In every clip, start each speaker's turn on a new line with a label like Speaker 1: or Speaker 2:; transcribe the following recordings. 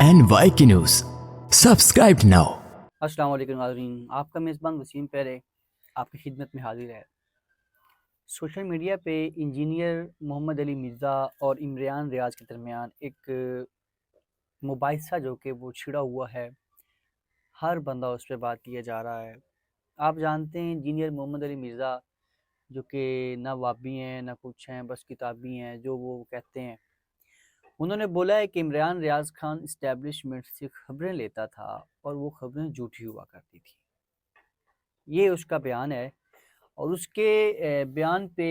Speaker 1: NY News. Subscribe now.
Speaker 2: अस्सलाम वालेकुम नाज़रीन, आपका मेज़बान वसीम पहरे आपकी खिदमत में हाजिर है। सोशल मीडिया पे इंजीनियर मोहम्मद अली मिर्ज़ा और इमरान रियाज के दरमियान एक मुबाहिसा जो कि वो छिड़ा हुआ है, हर बंदा उस पर बात किया जा रहा है। आप जानते हैं इंजीनियर मोहम्मद अली मिर्ज़ा जो कि ना वाबी हैं ना कुछ हैं, बस किताबी हैं, जो वो कहते हैं। उन्होंने बोला है कि इमरान रियाज खान इस्टेब्लिशमेंट से खबरें लेता था और वो खबरें झूठी हुआ करती थी। ये उसका बयान है और उसके बयान पे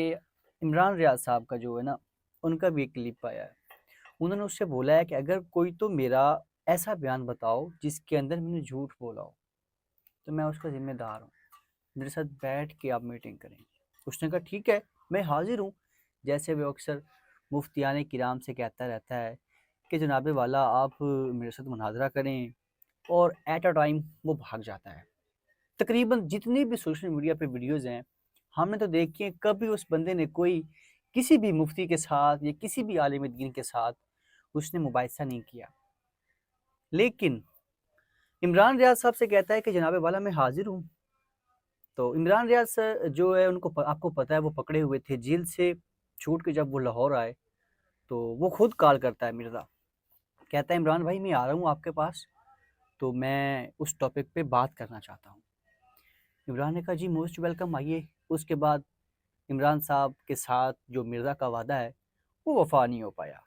Speaker 2: इमरान रियाज साहब का जो है ना, उनका भी एक क्लिप आया है। उन्होंने उससे बोला है कि अगर कोई तो मेरा ऐसा बयान बताओ जिसके अंदर मैंने झूठ बोला हो तो मैं उसका जिम्मेदार हूँ, मेरे साथ बैठ के आप मीटिंग करें। उसने कहा ठीक है, मैं हाजिर हूँ। जैसे वो अक्सर मुफ्तियान किराम से कहता रहता है कि जनाब वाला आप मेरे साथ मुनाजरा करें, और एट अ टाइम वो भाग जाता है। तकरीबन जितनी भी सोशल मीडिया पे वीडियोस हैं, हमने तो देखी हैं, कभी उस बंदे ने कोई किसी भी मुफ्ती के साथ या किसी भी आलिम दीन के साथ उसने मुबाहिसा नहीं किया। लेकिन इमरान रियाज साहब से कहता है कि जनाब वाला मैं हाजिर हूँ। तो इमरान रियाज सर जो है उनको आपको पता है वो पकड़े हुए थे जेल से छूट के। जब वो लाहौर आए तो वो खुद कॉल करता है मिर्ज़ा, कहता है इमरान भाई मैं आ रहा हूँ आपके पास, तो मैं उस टॉपिक पे बात करना चाहता हूँ। इमरान ने कहा जी मोस्ट वेलकम, आइए। उसके बाद इमरान साहब के साथ जो मिर्ज़ा का वादा है वो वफा नहीं हो पाया,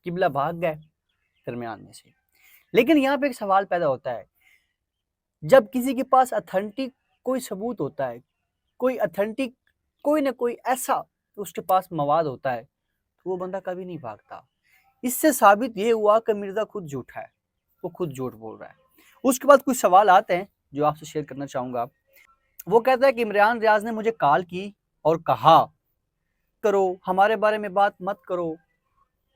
Speaker 2: किबला भाग गए दरमियान में से। लेकिन यहाँ पे एक सवाल पैदा होता है, जब किसी के पास अथेंटिक कोई सबूत होता है, कोई अथेंटिक कोई ना कोई ऐसा उसके पास मवाद होता है, तो वो बंदा कभी नहीं भागता। इससे साबित ये हुआ कि मिर्ज़ा खुद झूठा है, वो खुद झूठ बोल रहा है। उसके बाद कुछ सवाल आते हैं जो आपसे शेयर करना चाहूँगा। वो कहता है कि इमरान रियाज ने मुझे कॉल की और कहा करो, हमारे बारे में बात मत करो,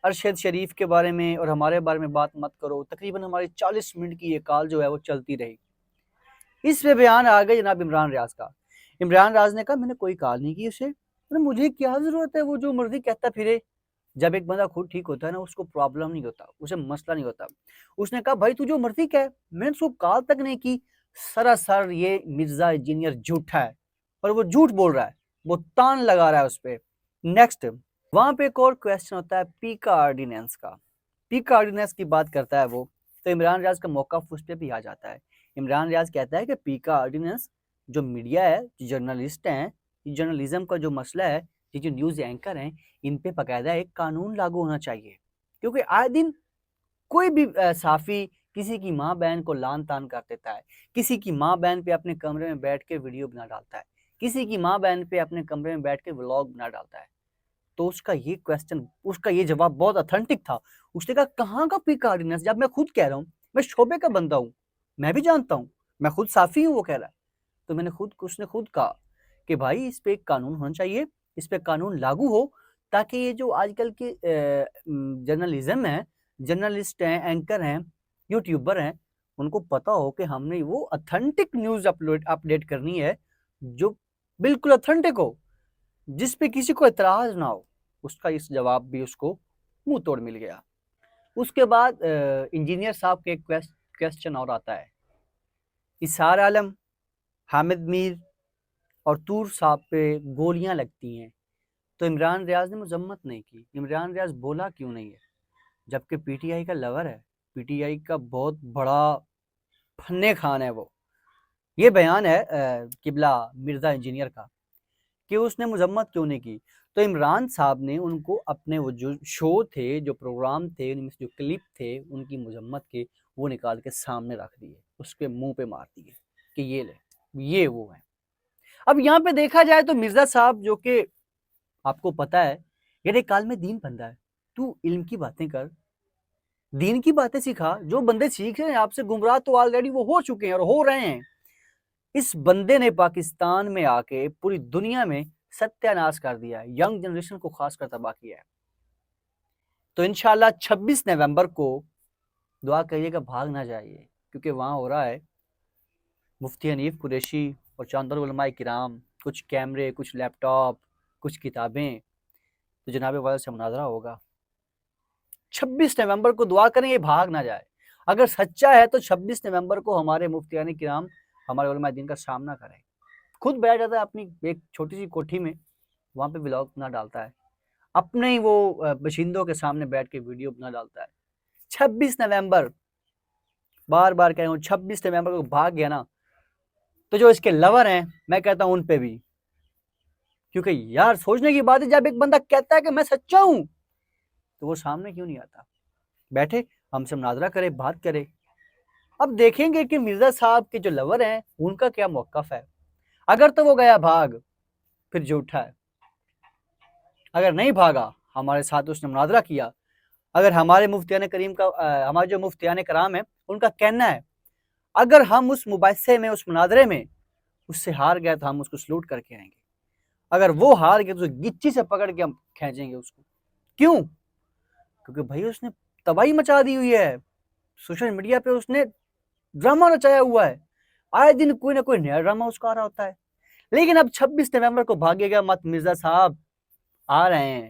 Speaker 2: अरशद शरीफ के बारे में और हमारे बारे में बात मत करो। तकरीबन हमारी 40 मिनट की ये कॉल जो है वो चलती रही। इस पे बयान आ गए जनाब इमरान रियाज का। इमरान रियाज ने कहा मैंने कोई कॉल नहीं की उसे, मुझे क्या ज़रूरत है वो जो मर्जी कहता फिरे। जब एक बंदा खुद ठीक होता है ना, उसको प्रॉब्लम नहीं होता, उसे मसला नहीं होता। उसने कहा भाई तू जो मर्जी कह, मैंने उसको कॉल तक नहीं की। सरासर ये मिर्जा इंजीनियर झूठा है और वो झूठ बोल रहा है, वो तान लगा रहा है उस पर। नेक्स्ट वहां पे एक और क्वेश्चन होता है पीका ऑर्डिनेंस का। पीका ऑर्डिनेंस की बात करता है वो, तो इमरान रियाज का मौक़िफ़ उस पर भी आ जाता है। इमरान रियाज कहता है कि पीका ऑर्डिनेंस जो मीडिया है, जो जर्नलिस्ट हैं, जर्नलिज्म का जो मसला है, ये जो न्यूज़ एंकर हैं, इन पे बाकायदा एक कानून लागू होना चाहिए। क्योंकि आए दिन कोई भी साफ़ी किसी की माँ बहन को लान तान कर देता है, किसी की माँ बहन पे अपने कमरे में बैठ के वीडियो बना डालता है, किसी की माँ बहन पे अपने कमरे में बैठ के व्लॉग बना डालता है। तो उसका ये क्वेश्चन, उसका ये जवाब बहुत ऑथेंटिक था। उसने कहा कहाँ का पीका ऑर्डिनेंस, जब मैं खुद कह रहा हूँ, मैं शोबे का बंदा हूँ, मैं भी जानता हूँ, मैं खुद साफ़ी हूँ, वो कह रहा है। तो उसने खुद कहा कि भाई इस पे एक कानून होना चाहिए, इस पे कानून लागू हो, ताकि ये जो आजकल के जर्नलिज्म है, जर्नलिस्ट हैं, एंकर हैं, यूट्यूबर हैं, उनको पता हो कि हमने वो ऑथेंटिक न्यूज़ अपडेट करनी है, जो बिल्कुल ऑथेंटिक हो, जिस पे किसी को एतराज़ ना हो। उसका इस जवाब भी उसको मुंह तोड़ मिल गया। उसके बाद इंजीनियर साहब के एक क्वेश्चन और आता है। इसार आलम, हामिद मीर और तूर साहब पे गोलियां लगती हैं तो इमरान रियाज ने मजम्मत नहीं की। इमरान रियाज बोला क्यों नहीं है, जबकि पीटीआई का लवर है, पीटीआई का बहुत बड़ा फन्ने खान है वो। ये बयान है किबला मिर्ज़ा इंजीनियर का कि उसने मजम्मत क्यों नहीं की। तो इमरान साहब ने उनको अपने वो जो शो थे, जो प्रोग्राम थे, उनमें से जो क्लिप थे उनकी मजम्मत के, वो निकाल के सामने रख दिए, उसके मुंह पे मार दिए कि ये ले, ये वो है। अब यहाँ पे देखा जाए तो मिर्ज़ा साहब जो कि आपको पता है यार एक काल में दीन बंदा है, तू इल्म की बातें कर, दीन की बातें सिखा। जो बंदे सीख रहे हैं आपसे गुमराह तो ऑलरेडी वो हो चुके हैं और हो रहे हैं। इस बंदे ने पाकिस्तान में आके पूरी दुनिया में सत्यानाश कर दिया है, यंग जनरेशन को खासकर तबाह किया है। तो इंशाल्लाह 26 नवंबर को दुआ करिएगा भाग ना जाइए, क्योंकि वहाँ हो रहा है मुफ्ती हनीफ कुरैशी और चांदर उलमाए किराम, कुछ कैमरे, कुछ लैपटॉप, कुछ किताबें, तो जनाब वाला से मुनाजरा होगा 26 नवंबर को। दुआ करें ये भाग ना जाए। اگر سچا ہے تو 26 نومبر کو ہمارے مفتیان کرام ہمارے علماء دین کا سامنا کریں. خود بیٹھ جاتا ہے اپنی ایک چھوٹی سی کوٹھی میں, وہاں پہ ولاگ بنا ڈالتا ہے, اپنے ہی وہ باشندوں کے سامنے بیٹھ کے ویڈیو بنا ڈالتا ہے. 26 نومبر, بار بار کہہ رہا ہوں, 26 نومبر کو بھاگ گیا نا, تو جو اس کے لور ہیں میں کہتا ہوں ان پہ بھی, کیونکہ یار سوچنے کی بات ہے جب ایک بندہ کہتا ہے کہ میں سچا ہوں تو وہ سامنے کیوں نہیں آتا, بیٹھے ہم سے مناظرہ کرے, بات کرے. اب دیکھیں گے کہ مرزا صاحب کے جو لور ہیں ان کا کیا موقف ہے. اگر تو وہ گیا بھاگ پھر جھوٹا ہے, اگر نہیں بھاگا ہمارے ساتھ اس نے مناظرہ کیا, اگر ہمارے مفتیان کریم کا ہمارے جو مفتیان کرام ہیں ان کا کہنا ہے اگر ہم اس مباحثے میں اس مناظرے میں اس سے ہار گئے تو ہم اس کو سلوٹ کر کے آئیں گے, اگر وہ ہار گئے تو گچی سے پکڑ کے ہم کھینچیں گے اس کو. کیوں؟ کیونکہ بھائی اس نے تباہی مچا دی ہوئی ہے, سوشل میڈیا پہ اس نے ڈرامہ رچایا ہوا ہے, آئے دن کوئی نہ کوئی نیا ڈرامہ اس کا آ رہا ہوتا ہے. لیکن اب 26 نومبر کو بھاگے گا مت, مرزا صاحب آ رہے ہیں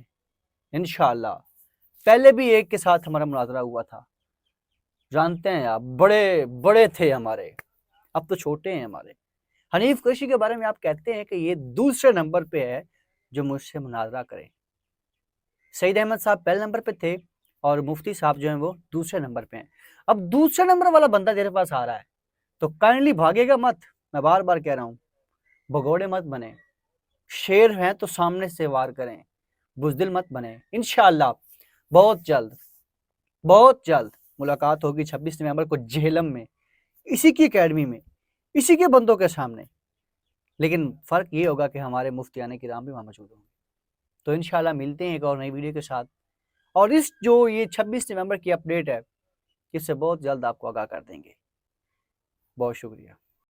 Speaker 2: انشاءاللہ. پہلے بھی ایک کے ساتھ ہمارا مناظرہ ہوا تھا, جانتے ہیں آپ, بڑے بڑے تھے ہمارے, اب تو چھوٹے ہیں ہمارے. حنیف قریشی کے بارے میں آپ کہتے ہیں کہ یہ دوسرے نمبر پہ ہے جو مجھ سے مناظرہ کرے. سعید احمد صاحب پہلے نمبر پہ تھے اور مفتی صاحب جو ہیں وہ دوسرے نمبر پہ ہیں. اب دوسرے نمبر والا بندہ تیرے پاس آ رہا ہے تو کائنڈلی بھاگے گا مت. میں بار بار کہہ رہا ہوں, بگوڑے مت بنے, شیر ہیں تو سامنے سے وار کریں, بزدل مت بنے. انشاءاللہ بہت جلد ملاقات ہوگی 26 نومبر کو جہلم میں, اسی کی اکیڈمی میں, اسی کے بندوں کے سامنے. لیکن فرق یہ ہوگا کہ ہمارے مفتیان کرام بھی وہاں موجود ہوں گے. تو انشاءاللہ ملتے ہیں ایک اور نئی ویڈیو کے ساتھ, اور اس جو یہ 26 نومبر کی اپڈیٹ ہے اس سے بہت جلد آپ کو آگاہ کر دیں گے. بہت شکریہ.